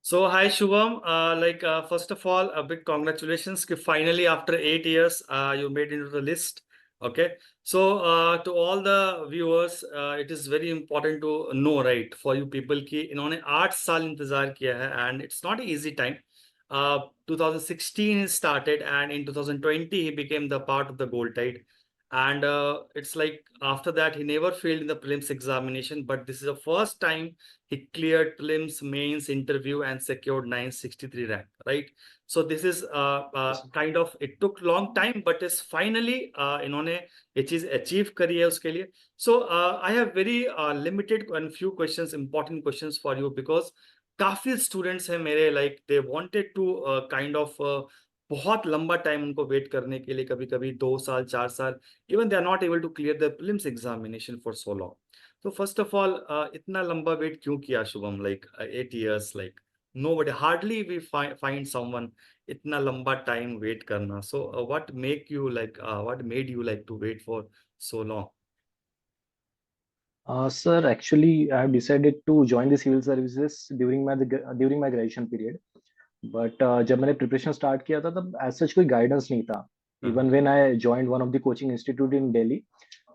So hi Shubham, first of all, a big congratulations. Finally, after 8 years, you made into the list. Okay, so to all the viewers, it is very important to know, right, for you people कि इन्होंने 8 साल इंतजार किया है and it's not an easy time. 2016 he started and in 2020 he became the part of the Gold Tide. And it's like after that he never failed in the prelims examination, but this is the first time he cleared prelims, mains, interview, and secured 963 rank. Right. So this is kind of it took long time, but is finally इन्होंने ये चीज achieve करी है उसके लिए. So I have very limited and few questions, important questions for you because काफी students हैं मेरे like they wanted to kind of बहुत लंबा टाइम उनको वेट करने के लिए, कभी कभी 2 साल 4 साल, even they are not able to clear the prelims examination for so long. तो फर्स्ट ऑफ ऑल इतना लंबा वेट क्यों किया Shubham, like 8 years, like no but hardly we find someone इतना लंबा टाइम वेट करना. So what make you like what made you like to wait for so long? Sir, actually, I have decided to join the civil services during my graduation period. But जब मैंने preparation start किया था तब as such कोई guidance नहीं था. Even when I joined one of the coaching institute in Delhi,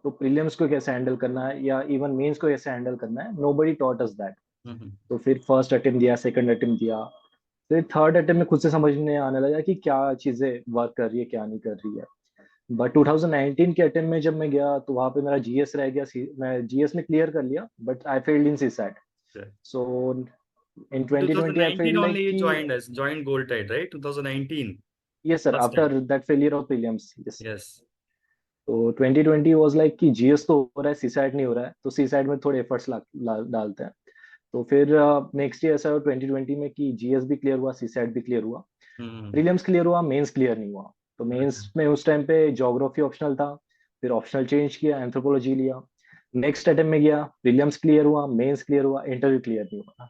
तो prelims को कैसे handle करना है या even mains को कैसे handle करना है, nobody taught us that. तो फिर first attempt दिया, second attempt दिया, फिर third attempt में खुद से समझने आने लगा कि क्या चीजें work कर रही है, क्या नहीं कर रही है. बट 2019 के अटेम्प्ट में जब मैं गया तो वहां पे मेरा जीएस रह गया. मैं जीएस में क्लियर कर लिया but I failed in CSAT. So in 2020 I 2019 failed like only you कि joined Gold Tide, right? 2019 yes sir, first time. After that failure of prelims. Yes. Yes. तो 2020 वाज लाइक कि GS तो हो रहा है, CSAT नहीं हो रहा है, तो सीसैट में थोड़े एफर्ट्स डालते हैं. तो फिर नेक्स्ट ईयर ऐसा हुआ 2020 में कि जीएस भी क्लियर हुआ, सीसैट भी क्लियर हुआ, प्रीलिम्स क्लियर हुआ, मेंस क्लियर नहीं हुआ. तो मेंस में उस टाइम पे ज्योग्राफी ऑप्शनल था, फिर ऑप्शनल चेंज किया, एंथ्रोपोलॉजी लिया. नेक्स्ट अटेम्प्ट में गया, प्रीलिम्स क्लियर हुआ, मेंस क्लियर हुआ, इंटरव्यू क्लियर नहीं हुआ.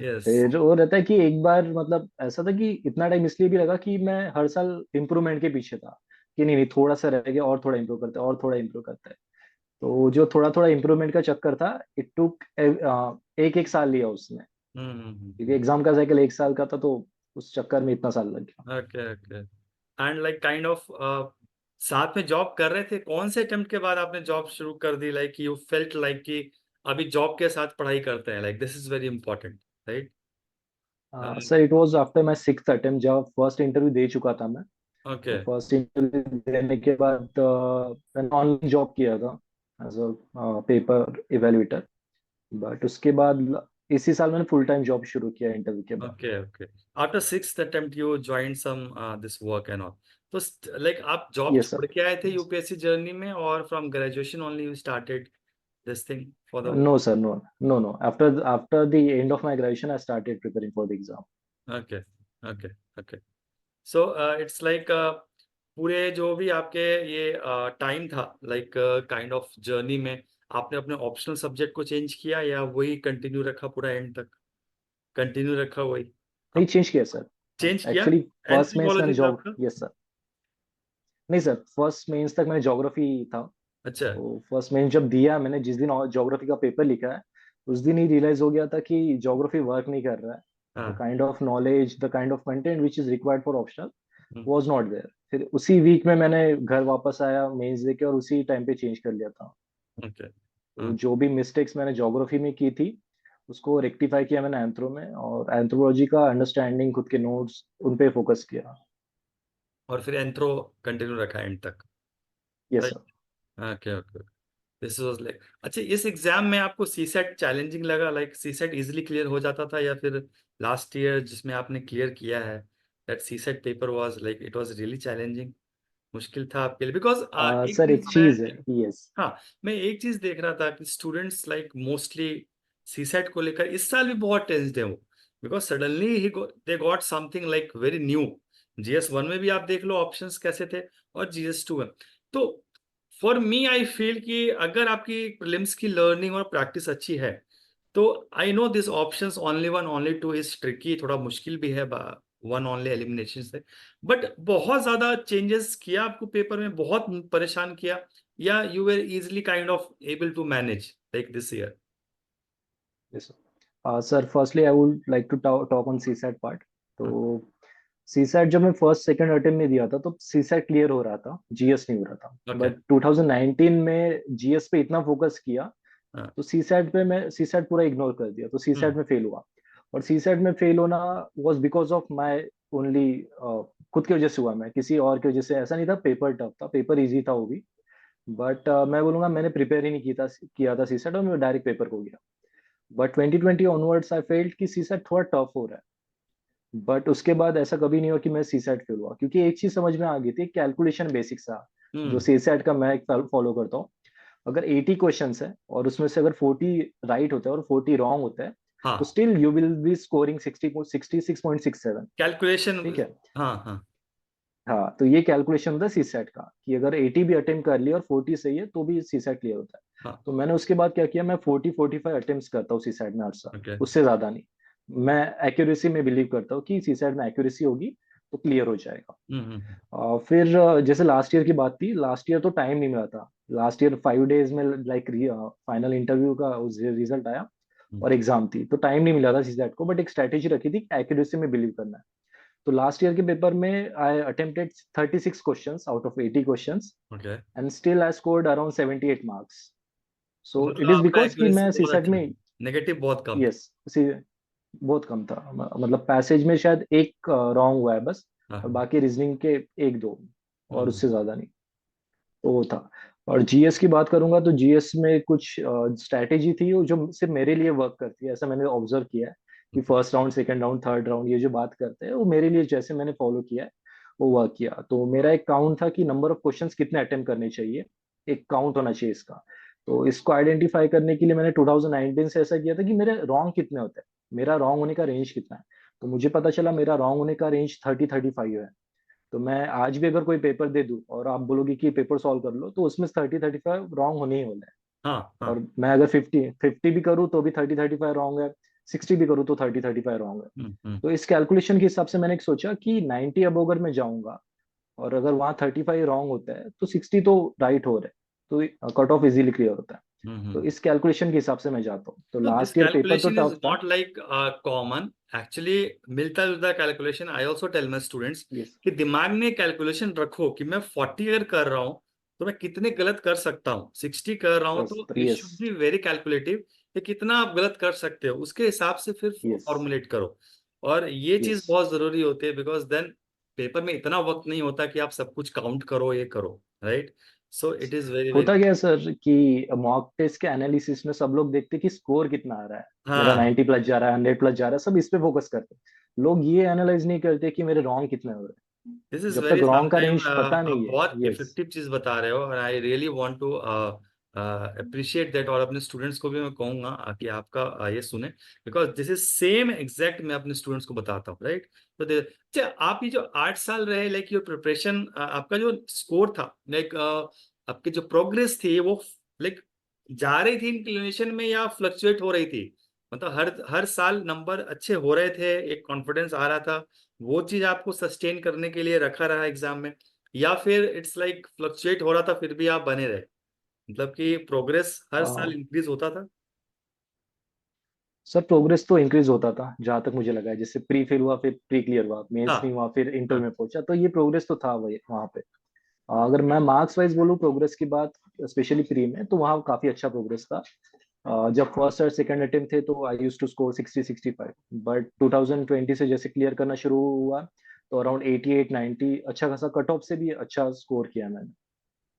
Yes. फिर वो रहता है कि एक बार मतलब ऐसा था कि इतना टाइम इसलिए भी लगा कि मैं हर साल इम्प्रूवमेंट के पीछे था कि नहीं नहीं थोड़ा सा रह गया और थोड़ा इम्प्रूव करता है और थोड़ा इम्प्रूव करता है. तो जो थोड़ा थोड़ा इम्प्रूवमेंट का चक्कर था, इट टुक एक एक साल लिया उसने, क्योंकि एग्जाम का साइकिल एक साल का था, तो उस चक्कर में इतना साल लग गया. Okay, okay. And like kind of साथ में जॉब कर रहे थे, कौन से अटेम्प्ट के बाद आपने जॉब शुरू कर दी, लाइक यू फेल्ट लाइक कि अभी जॉब के साथ पढ़ाई करते हैं, like this is very important, right? Sir, it was after my sixth attempt, जब फर्स्ट इंटरव्यू दे चुका था मैं. ओके. तो फर्स्ट इंटरव्यू देने के बाद मैंने ऑनलाइन जॉब किया था as a paper evaluator. But उसके बाद इसी साल मैंने फुल टाइम जॉब शुरू किया इंटरव्यू के बाद. Okay. Okay. After sixth attempt you join some this work and all. तो लाइक आप जॉब यस छोड़ सर. के आए थे यूपीएससी जर्नी में, और from graduation only you started this thing for the? No sir, no. No no, after the end of my graduation I started preparing for the exam. Okay. Okay. Okay. So it's like पूरे जो भी आपके ये time था, like kind of journey में, आपने अपने optional subject को चेंज किया या वही कंटिन्यू रखा पूरा एंड तक? कंटिन्यू रखा वही? नहीं, आप चेंज किया सर. चेंज किया? एक्चुअली फर्स्ट मेंस मैंने एंथ्रोपोलॉजी था जॉब. आपका? Yes sir. नहीं सर, फर्स्ट मेंस तक मैंने ज्योग्राफी था. अच्छा. तो फर्स्ट मेंस जब दिया मैंने, जिस दिन ज्योग्राफी का पेपर लिखा है, उस दिन ही रियलाइज हो गया था कि ज्योग्राफी वर्क नहीं कर रहा है. द हाँ. Kind of knowledge, the kind of content which is required for optional hmm. Was not there. फिर उसी वीक में मैंने घर वापस आया मेंस देके और उसी टाइम पे चेंज कर लिया था. ओके. तो हाँ. जो भी मिस्टेक्स मैंने ज्योग्राफी में की थी उसको रेक्टिफाई किया मैंने एंथ्रो में, और एंथ्रोलॉजी का अंडरस्टैंडिंग, खुद के नोट्स, उन पे फोकस किया. और फिर एंथ्रो कंटिन्यू रखा एंड तक, yes right? Sir. Okay. Okay. This was like, अच्छा, इस एग्जाम में आपको सीसेट चैलेंजिंग लगा, लाइक सीसेट इजीली क्लियर हो जाता था, या फिर लास्ट ईयर जिसमें आपने क्लियर किया है that CSAT paper was like it was really challenging, मुश्किल था आपके लिए? बिकॉज एक सर, चीज एक मैं, चीज है. यस. हाँ, मैं एक चीज देख रहा था कि स्टूडेंट्स लाइक मोस्टली सीसेट को लेकर इस साल भी बहुत टेंस्ड है वो, because suddenly he they got something like very new. GS one में भी आप देख लो ऑप्शंस कैसे थे, और जीएस टू में. तो फॉर मी आई फील कि अगर आपकी प्रीलिम्स की लर्निंग और प्रैक्टिस अच्छी है, तो I know this options only one only two is tricky, थोड़ा मुश्किल भी है, वन ओनली एलिमिनेशन से, बट बहुत ज्यादा चेंजेस किया आपको पेपर में, बहुत परेशान किया, या you were easily kind of able to manage like this year? Yes. Sir firstly I would like to talk on CSAT part. तो सीसैट जब मैं फर्स्ट सेकंड अटेम्प्ट में दिया था तो सीसैट क्लियर हो रहा था, जीएस नहीं हो रहा था। ओके। बट 2019 में जीएस पे इतना फोकस किया हाँ। तो सीसैट पे मैं सीसैट पूरा इग्नोर कर दिया, तो सीसैट में फेल हुआ। और सीसैट में फेल होना was because of my only, खुद की वजह से हुआ, मैं किसी और की वजह से ऐसा नहीं था। पेपर टफ था, पेपर इजी था वो भी। बट मैं बोलूंगा मैंने प्रिपेयर ही नहीं किया था सीसैट, और मैं डायरेक्ट पेपर को गया। बट 2020 ऑनवर्ड्स आई फेल्ट कि सीसैट थोड़ा टफ हो रहा है। बट उसके बाद ऐसा कभी नहीं हुआ कि मैं सीसैट फेल हुआ, क्योंकि एक चीज समझ में आ गई थी, कैलकुलेशन बेसिक्स था जो सीसैट का मैं फॉलो करता हूँ। अगर 80 क्वेश्चंस है और उसमें से अगर 40 राइट होता है और 40 रॉन्ग होता है, तो हाँ, still you will be scoring 66.67। Calculation. ठीक है। हाँ हाँ। हाँ, तो ये कैलकुलेशन होता है सीसैट का कि अगर 80 भी अटेम्प्ट कर लिया और 40 सही है तो भी सीसैट क्लियर होता है। हाँ। तो मैंने उसके बाद क्या किया, मैं 45 अटेम्प्ट्स करता हूँ सीसैट में हर साल, ओके। उससे ज्यादा नहीं। मैं एक्यूरेसी में बिलीव करता हूँ कि सीसैट में एक्यूरेसी होगी तो क्लियर हो जाएगा। हम्म। फिर जैसे लास्ट ईयर की बात थी, लास्ट ईयर तो टाइम नहीं मिला था। लास्ट ईयर 5 डेज में लाइक फाइनल इंटरव्यू का रिजल्ट आया हम्म। और एग्जाम थी, तो टाइम नहीं मिला था सीसैट को। बट एक स्ट्रेटेजी रखी थी, एक्यूरेसी में बिलीव करना है। तो लास्ट ईयर के पेपर में I attempted 36 questions out of 80 questions, okay. And still I scored around 78 marks. So मतलब इट इज आपका बिकॉज कि एक्यूरेसी मैं बहुत सीसैट अच्छा में, है, नेगेटिव बहुत कम। यस, बहुत कम था। मतलब पैसेज में शायद एक रॉन्ग हुआ है बस, और हाँ। बाकी रीजनिंग के एक दो, और हम्म। उससे ज्यादा नहीं। तो वो था। और जीएस की बात करूंगा तो जीएस में कुछ स्ट्रैटेजी थी जो सिर्फ मेरे लिए वर्क करती है, ऐसा मैंने ऑब्जर्व किया है कि first round, second round, third round ये जो बात करते हैं वो मेरे लिए जैसे मैंने फॉलो किया है वो वर्क किया। तो मेरा एक काउंट था कि नंबर ऑफ क्वेश्चंस कितने अटेम्प्ट करने चाहिए, एक काउंट होना चाहिए इसका। तो इसको आइडेंटिफाई करने के लिए मैंने 2019 से ऐसा किया था कि मेरे रॉन्ग कितने होते हैं, मेरा रॉन्ग होने का रेंज कितना है। तो मुझे पता चला मेरा रॉन्ग होने का रेंज 30-35 है। तो मैं आज भी अगर कोई पेपर दे दूं और आप बोलोगे कि पेपर सॉल्व कर लो, तो उसमें 30-35 रॉन्ग होने ही होना है। हाँ और हाँ। मैं अगर 50-50 भी करूँ तो भी 30-35 रॉन्ग है, 60 भी करूँ तो 30-35 रॉन्ग है। हम्म। तो इस कैलकुलेशन के हिसाब से मैंने एक सोचा कि 90 अब अगर मैं जाऊंगा और अगर वहाँ 35 रॉन्ग होता है तो 60 तो राइट हो रहा है, तो कट ऑफ इजीली क्लियर होता है। तो हम्म। इस कैलकुलेशन के हिसाब से मैं जाता हूँ। तो So this last year paper तो calculation is टफ था। not like common. Actually, मिलता जुलता calculation I also tell my students yes, कि दिमाग में कैलकुलेशन रखो कि मैं 40 अगर कर रहा हूँ तो मैं कितने गलत कर सकता हूँ, 60 कर रहा हूँ बस तो you yes, should be very calculative कि कितना आप गलत कर सकते हो, उसके हिसाब से फिर यस, फॉर्मुलेट करो। और ये चीज यस। बहुत जरूरी होती है बिकॉज देन पेपर में इतना वक्त नहीं होता कि आप सब कुछ काउंट करो, ये करो, right. So it is very होता वेरी। क्या है सर कि मॉक टेस्ट के एनालिसिस में सब लोग देखते हैं कि स्कोर कितना आ रहा है, मेरा हाँ, 90 प्लस जा रहा है, 100 प्लस जा रहा है, सब इस पे फोकस करते हैं। लोग ये एनालाइज नहीं करते कि मेरे रॉन्ग कितने हो रहे दिस हैं। इज जब वेरी तक रॉन्ग का समटाइम। रेंज पता आप नहीं है। बहुत यस, इफेक्टिव चीज बता रहे हो और I really want to appreciate that. और अपने स्टूडेंट्स को भी मैं कहूंगा कि आपका ये सुने because this is same exact मैं अपने स्टूडेंट्स को बताता हूँ, राइट। तो अच्छा, आप ये जो 8 साल रहे, लाइक योर प्रिपरेशन, आपका जो स्कोर था, लाइक आपकी जो प्रोग्रेस थी वो लाइक जा रही थी इंक्लिनेशन में या फ्लक्चुएट हो रही थी? मतलब हर हर साल नंबर अच्छे हो रहे थे, एक कॉन्फिडेंस आ रहा था, वो चीज आपको सस्टेन करने के लिए रखा रहा एग्जाम में, या फिर इट्स लाइक फ्लक्चुएट हो रहा था फिर भी आप बने रहे? मतलब कि प्रोग्रेस हर साल इंक्रीज होता था? सर प्रोग्रेस तो इंक्रीज होता था जहां तक मुझे लगा है। जैसे प्री फेल हुआ, फिर प्री क्लियर हुआ, मेंस नहीं हाँ हुआ, फिर इंटर हाँ। में पहुंचा, तो ये प्रोग्रेस तो था वही वहां पे। अगर मैं मार्क्स वाइज बोलूँ प्रोग्रेस की बात, स्पेशली प्री में, तो वहाँ काफी अच्छा प्रोग्रेस था। जब फर्स्ट और सेकंड अटेम्प्ट थे तो आई यूज टू स्कोर 60-65। बट 2020 से जैसे क्लियर करना शुरू हुआ तो अराउंड 88-90 अच्छा खासा, कट ऑफ से भी अच्छा स्कोर किया मैंने।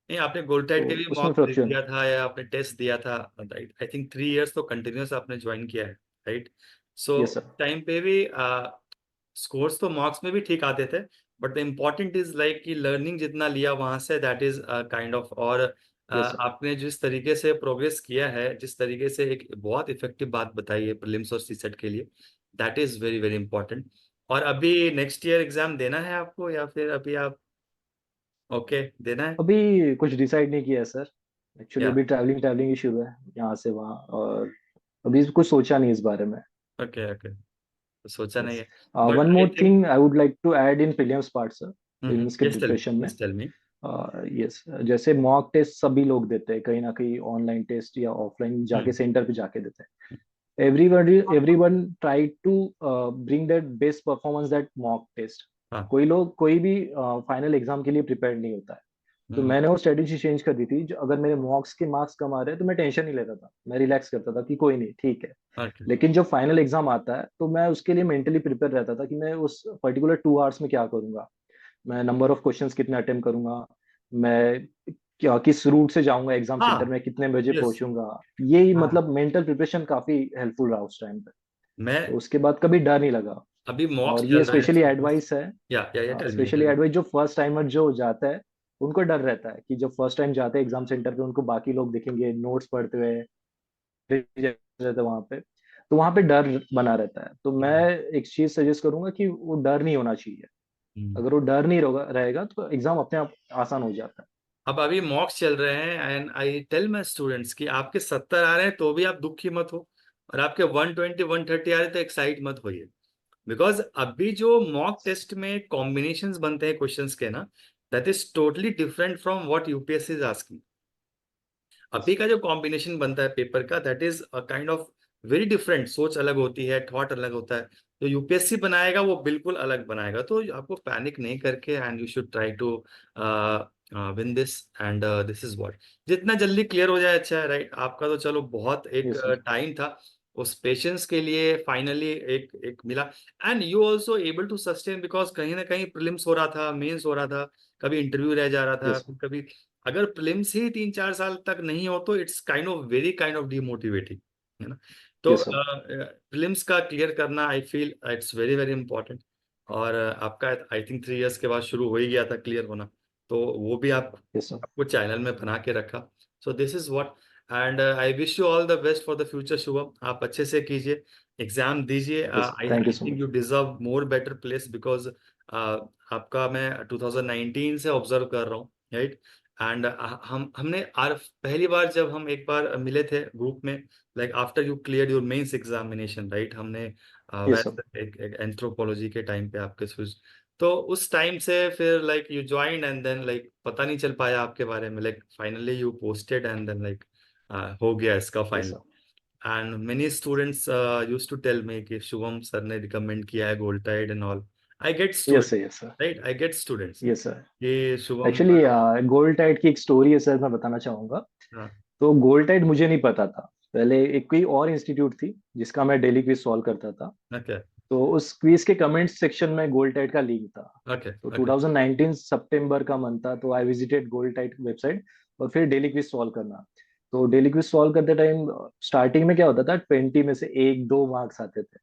नहीं, आपने गोल्ड के तो भी उसमें मॉक दे फ्लक्चुएट। दिया था या आपने टेस्ट दिया था, राइट? आई थिंक 3 इयर्स तो कंटिन्यूस आपने ज्वाइन किया है, right. So yes sir. Time पे भी स्कोर्स तो मार्क्स में भी ठीक आते थे, but the important is like कि लर्निंग जितना लिया वहां से, दैट इज काइंड ऑफ। और यस सर। आपने जिस तरीके से प्रोग्रेस किया है, जिस तरीके से एक बहुत इफेक्टिव बात बताई है प्रीलिम्स और सीसेट के लिए, that is very very important. और अभी नेक्स्ट ईयर एग्जाम देना है आपको या फिर अभी आप ओके देना है? अभी कुछ डिसाइड नहीं किया है सर। एक्चुअली या अभी ट्रैवलिंग ट्रैवलिंग ही शुरू है यहाँ से वहाँ, और अभी कुछ सोचा नहीं इस बारे में। ओके ओके, तो सोचा नहीं यस। है, but one I more think. Thing I would like to add in prelims part sir, prelims के जस्ट टेल मी, प्रिपरेशन में। Just tell me. यस, जैसे मॉक टेस्ट सभी लोग देते हैं, कहीं ना कहीं ऑनलाइन टेस्ट या ऑफलाइन जाके सेंटर पे जाके देते हैं। everyone tried to bring that best performance that mock test. हाँ. कोई भी फाइनल एग्जाम के लिए प्रिपेयर नहीं होता है. तो मैंने वो स्ट्रेटेजी चेंज कर दी थी. जो अगर मेरे मॉक्स के मार्क्स कम आ रहे हैं तो मैं टेंशन नहीं लेता था, मैं रिलैक्स करता था कि कोई नहीं, ठीक है. Okay. लेकिन जब फाइनल एग्जाम आता है तो मैं उसके लिए मेंटली प्रिपेयर रहता था कि मैं उस पर्टिकुलर 2 आवर्स में क्या करूंगा, मैं नंबर ऑफ क्वेश्चंस कितने अटेम्प्ट करूंगा, मैं क्या किस रूट से जाऊंगा एग्जाम सेंटर हाँ. में, कितने बजे यस. पहुंचूंगा. यही हाँ. मतलब मेंटल प्रिपरेशन काफी हेल्पफुल रहा उस टाइम पे. तो मैं उसके बाद कभी डर नहीं लगा. अभी मॉक्स और ये चल रहा है स्पेशली students. एडवाइस है. या हाँ, टेल मी, स्पेशली एडवाइस जो फर्स्ट टाइमर जो जाता है उनको डर रहता है कि जब फर्स्ट टाइम जाते हैं एग्जाम सेंटर पे उनको बाकी लोग दिखेंगे नोट्स पढ़ते हुए रहते हैं वहां पे, तो वहां पे डर बना रहता है. तो मैं एक चीज सजेस्ट करूंगा कि वो डर नहीं होना चाहिए. अगर वो डर नहीं रहेगा तो एग्जाम अपने आप आसान हो जाता है. अब अभी मॉक्स चल रहे हैं and I tell my students कि आपके 70 आ रहे हैं तो भी आप दुखी मत हो, और आपके 120 130 आ रहे हैं तो एक्साइट मत होइए. बिकॉज अभी जो मॉक टेस्ट में कॉम्बिनेशंस बनते हैं क्वेश्चंस के ना, that is totally different from what UPSC is asking. Yes, अभी का जो कॉम्बिनेशन बनता है पेपर का, that is a kind of very different. सोच अलग होती है, थॉट अलग होता है. जो यूपीएससी बनाएगा वो बिल्कुल अलग बनाएगा. तो आपको पैनिक नहीं करके and you should try to win this. And this is what, जितना जल्दी क्लियर हो जाए अच्छा है, राइट. आपका तो चलो बहुत एक yes, sir. टाइम था, उस पेशेंस के लिए फाइनली एक एक मिला. And you also able to sustain, because कहीं ना कहीं प्रीलिम्स हो रहा था, मेंस हो रहा था, कभी इंटरव्यू रह जा रहा था, Yes, sir. कभी. अगर प्रीलिम्स ही 3 4 साल तक नहीं हो तो it's kind of very kind of demotivating, है ना. तो Yes, sir. प्रीलिम्स का क्लियर करना I feel it's very very important. और आपका आई थिंक 3 इयर्स के बाद शुरू हो ही गया था क्लियर होना, तो वो भी आप Yes, sir. आपको चैनल में बना के रखा. So this is what. And I wish you all the best for the future Shubham. आप अच्छे से कीजिए, एग्जाम दीजिए. Yes, sir. I Thank you I so think much. You deserve more better place, because आपका मैं 2019 से ऑब्जर्व कर रहा हूँ, राइट. एंड हमने पहली बार जब हम एक बार मिले थे ग्रुप में, like after you clear your mains examination, right. हमने Yes, sir. वैसे एक एंथ्रोपोलॉजी के टाइम पे आपके स्विच. तो उस टाइम से फिर like you joined and then like पता नहीं चल पाया आपके बारे में, like finally you posted and then like हो गया इसका Yes, final. sir. And many students used to tell me कि शुभम सर ने रिकमेंड किया है Goaltide and all. I get Yes, student, sir. Yes, sir. Right. I get students Yes, sir. ये Shubham. Actually gold Tide की एक story है sir, मैं बताना चाहूंगा. हाँ. तो गोल्ड टाइड मुझे नहीं पता था. पहले एक कोई और इंस्टीट्यूट थी जिसका मैं डेली क्विज सॉल्व करता था. ओके. तो उस क्विज के कमेंट्स सेक्शन में गोल्ड टाइड का लिंक था. ओके. तो ओके. 2019 सितंबर का मंथ था, तो I visited Goaltide website और फिर डेली क्विज सॉल्व करना. तो डेली क्विज सॉल्व करते टाइम स्टार्टिंग में क्या होता था, 20 में से 1 2 मार्क्स आते थे.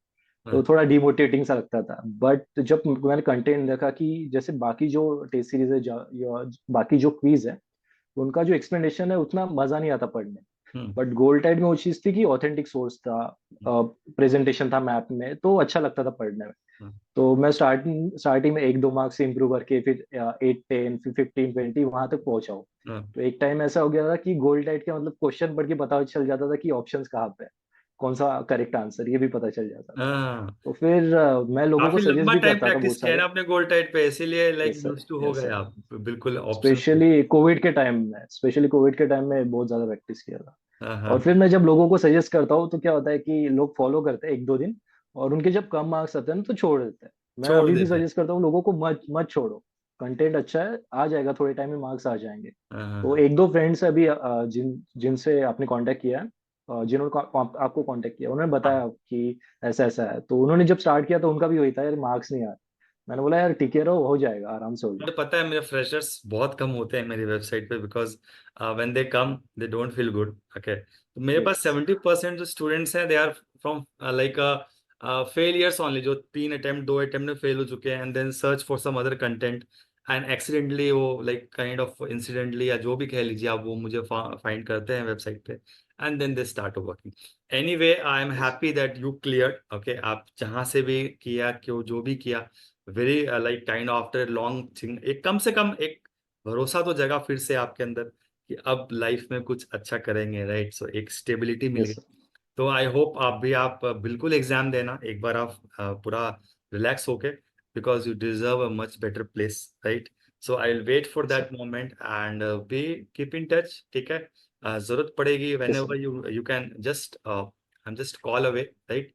तो हाँ. थोड़ा डिमोटिवेटिंग सा लगता था. बट जब मैंने कंटेंट देखा कि जैसे बाकी जो टेस्ट सीरीज है या बाकी जो क्विज है उनका जो एक्सप्लेनेशन है उतना मजा नहीं आता पढ़ने. हम्म. बट गोल्ड टाइड में वो चीज थी कि ऑथेंटिक सोर्स था, प्रेजेंटेशन था मैप में, तो अच्छा लगता था पढ़ने में. हाँ. तो मैं स्टार्टिंग में 1 2 मार्क्स से इंप्रूव करके फिर 8 10 फिर 15 20 वहां तक पहुंचा हूँ. हाँ. तो एक टाइम ऐसा हो गया था कि गोल्ड टाइड का मतलब क्वेश्चन पढ़ के पता चल जाता था कि ऑप्शंस कहाँ पे है, कौन सा करेक्ट आंसर, ये भी पता चल जाता था. हाँ. तो फिर मैं लोगों को काफी सजेस्ट लंबा भी टाइम करता था प्रैक्टिस बहुत किया है ना सारे. आपने गोल्ड टाइड पे, इसीलिए like yes sir. Used to हो यस गए सर. आप बिल्कुल ऑप्शंस में. स्पेशली कोविड के टाइम में, स्पेशली कोविड के टाइम में बहुत ज्यादा प्रैक्टिस किया था. हाँ. और हाँ. फिर मैं जब लोगों को सजेस्ट करता हूँ तो क्या होता है कि लोग फॉलो करते हैं 1 2 दिन, और उनके जब कम मार्क्स आते हैं ना तो छोड़ देते हैं. मैं छोड़ अभी भी देते. सजेस्ट करता हूँ लोगों को मत मत छोड़ो. कंटेंट अच्छा है, आ जाएगा थोड़े टाइम में, मार्क्स आ जाएंगे. हाँ. हाँ. तो हाँ. 1 2 फ्रेंड्स अभी जिनसे आपने कांटेक्ट किया है, जिन्होंने आपको कांटेक्ट किया, उन्होंने हाँ. बताया कि ऐसा ऐसा है. तो उन्होंने जब स्टार्ट किया तो उनका भी वही था, यार मार्क्स नहीं आ रहे. मैंने बोला यार टिके रहो, हो जाएगा, आराम से हो मुझे जाएगा. पता है मेरे फ्रेशर्स बहुत कम होते हैं मेरी वेबसाइट पे, because when they come they don't feel good. Okay. तो मेरे पास यस. 70% जो स्टूडेंट्स हैं they are from like failures only, जो 3 अटेम्प्ट 2 अटेम्प्ट में फेल हो चुके हैं and then search for some other content and accidentally वो लाइक काइंड ऑफ इंसिडेंटली या जो भी कह लीजिए आप, वो मुझे फाइंड करते हैं वेबसाइट पे and then they start working. Anyway I am yes. Happy that you clear. Okay. आप जहां से भी किया, क्यों जो भी किया, very like kind after long thing, एक कम से कम एक भरोसा तो जगा फिर से आपके अंदर कि अब लाइफ में कुछ अच्छा करेंगे, राइट. सो एक स्टेबिलिटी मिल गई. यस. तो आई होप आप भी आप बिल्कुल एग्जाम देना एक बार आप पूरा रिलैक्स होके, because you deserve a much better place, right. So I will wait for yes. That moment and be keep in touch, ठीक है. जरूरत पड़ेगी when yes. Ever you you can just I'm just call away, right?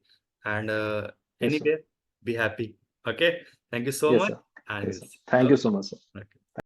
And Yes, sir. anyway, be happy. Okay. Thank you so Yes, much. sir. And Yes, sir. we'll see. Thank you so much, sir. Okay.